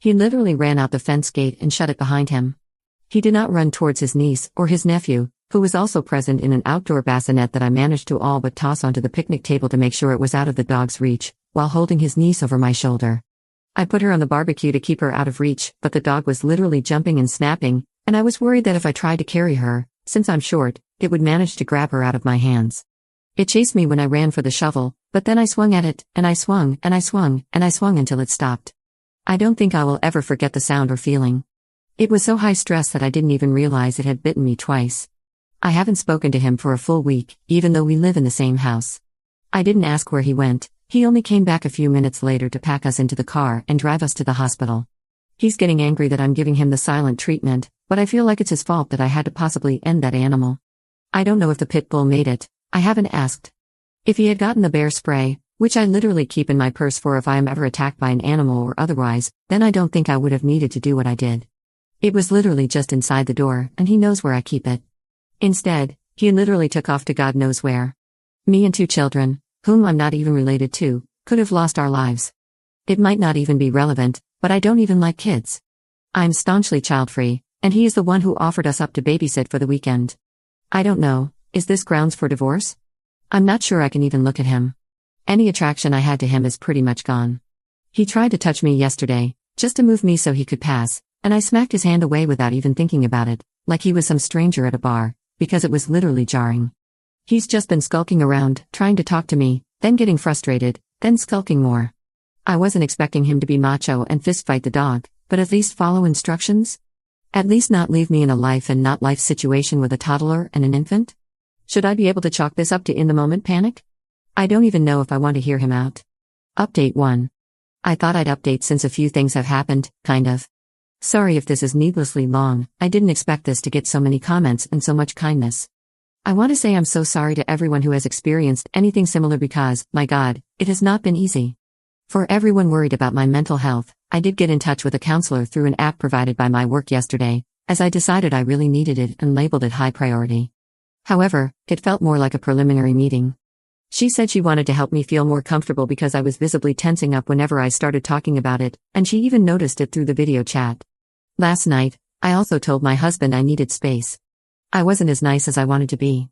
He literally ran out the fence gate and shut it behind him. He did not run towards his niece or his nephew, who was also present in an outdoor bassinet that I managed to all but toss onto the picnic table to make sure it was out of the dog's reach, while holding his niece over my shoulder. I put her on the barbecue to keep her out of reach, but the dog was literally jumping and snapping, and I was worried that if I tried to carry her, since I'm short, it would manage to grab her out of my hands. It chased me when I ran for the shovel, but then I swung at it, and I swung, and I swung, and I swung until it stopped. I don't think I will ever forget the sound or feeling. It was so high stress that I didn't even realize it had bitten me twice. I haven't spoken to him for a full week, even though we live in the same house. I didn't ask where he went, he only came back a few minutes later to pack us into the car and drive us to the hospital. He's getting angry that I'm giving him the silent treatment, but I feel like it's his fault that I had to possibly end that animal. I don't know if the pit bull made it, I haven't asked. If he had gotten the bear spray, which I literally keep in my purse for if I am ever attacked by an animal or otherwise, then I don't think I would have needed to do what I did. It was literally just inside the door, and he knows where I keep it. Instead, he literally took off to God knows where. Me and 2 children, whom I'm not even related to, could have lost our lives. It might not even be relevant, but I don't even like kids. I'm staunchly child-free, and he is the one who offered us up to babysit for the weekend. I don't know, is this grounds for divorce? I'm not sure I can even look at him. Any attraction I had to him is pretty much gone. He tried to touch me yesterday, just to move me so he could pass, and I smacked his hand away without even thinking about it, like he was some stranger at a bar, because it was literally jarring. He's just been skulking around, trying to talk to me, then getting frustrated, then skulking more. I wasn't expecting him to be macho and fistfight the dog, but at least follow instructions? At least not leave me in a life and not life situation with a toddler and an infant? Should I be able to chalk this up to in-the-moment panic? I don't even know if I want to hear him out. Update 1. I thought I'd update since a few things have happened, kind of. Sorry if this is needlessly long, I didn't expect this to get so many comments and so much kindness. I want to say I'm so sorry to everyone who has experienced anything similar because, my God, it has not been easy. For everyone worried about my mental health, I did get in touch with a counselor through an app provided by my work yesterday, as I decided I really needed it and labeled it high priority. However, it felt more like a preliminary meeting. She said she wanted to help me feel more comfortable because I was visibly tensing up whenever I started talking about it, and she even noticed it through the video chat. Last night, I also told my husband I needed space. I wasn't as nice as I wanted to be.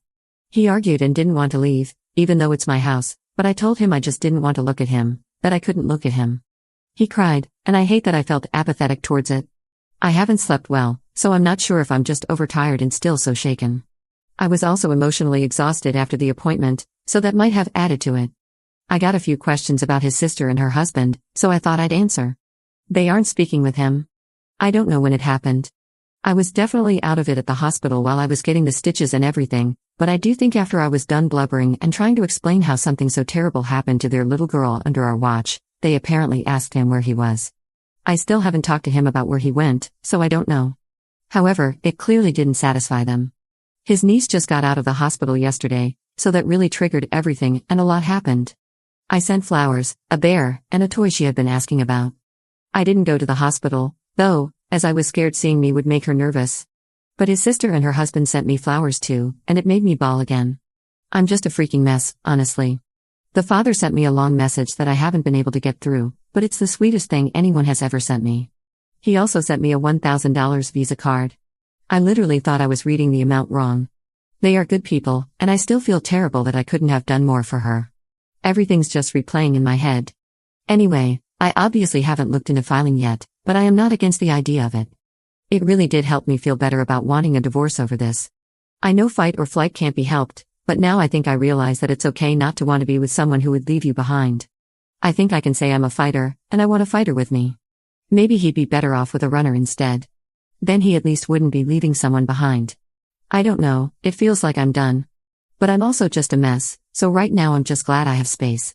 He argued and didn't want to leave, even though it's my house, but I told him I just didn't want to look at him, that I couldn't look at him. He cried, and I hate that I felt apathetic towards it. I haven't slept well, so I'm not sure if I'm just overtired and still so shaken. I was also emotionally exhausted after the appointment, so that might have added to it. I got a few questions about his sister and her husband, so I thought I'd answer. They aren't speaking with him. I don't know when it happened. I was definitely out of it at the hospital while I was getting the stitches and everything, but I do think after I was done blubbering and trying to explain how something so terrible happened to their little girl under our watch, they apparently asked him where he was. I still haven't talked to him about where he went, so I don't know. However, it clearly didn't satisfy them. His niece just got out of the hospital yesterday, so that really triggered everything and a lot happened. I sent flowers, a bear, and a toy she had been asking about. I didn't go to the hospital, though, as I was scared seeing me would make her nervous. But his sister and her husband sent me flowers too, and it made me bawl again. I'm just a freaking mess, honestly. The father sent me a long message that I haven't been able to get through, but it's the sweetest thing anyone has ever sent me. He also sent me a $1,000 Visa card. I literally thought I was reading the amount wrong. They are good people, and I still feel terrible that I couldn't have done more for her. Everything's just replaying in my head. Anyway, I obviously haven't looked into filing yet, but I am not against the idea of it. It really did help me feel better about wanting a divorce over this. I know fight or flight can't be helped, but now I think I realize that it's okay not to want to be with someone who would leave you behind. I think I can say I'm a fighter, and I want a fighter with me. Maybe he'd be better off with a runner instead. Then he at least wouldn't be leaving someone behind. I don't know, it feels like I'm done. But I'm also just a mess, so right now I'm just glad I have space.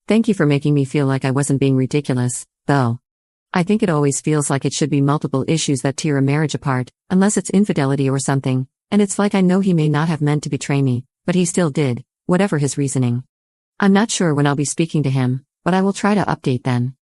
Thank you for making me feel like I wasn't being ridiculous, though. I think it always feels like it should be multiple issues that tear a marriage apart, unless it's infidelity or something, and it's like I know he may not have meant to betray me, but he still did, whatever his reasoning. I'm not sure when I'll be speaking to him, but I will try to update then.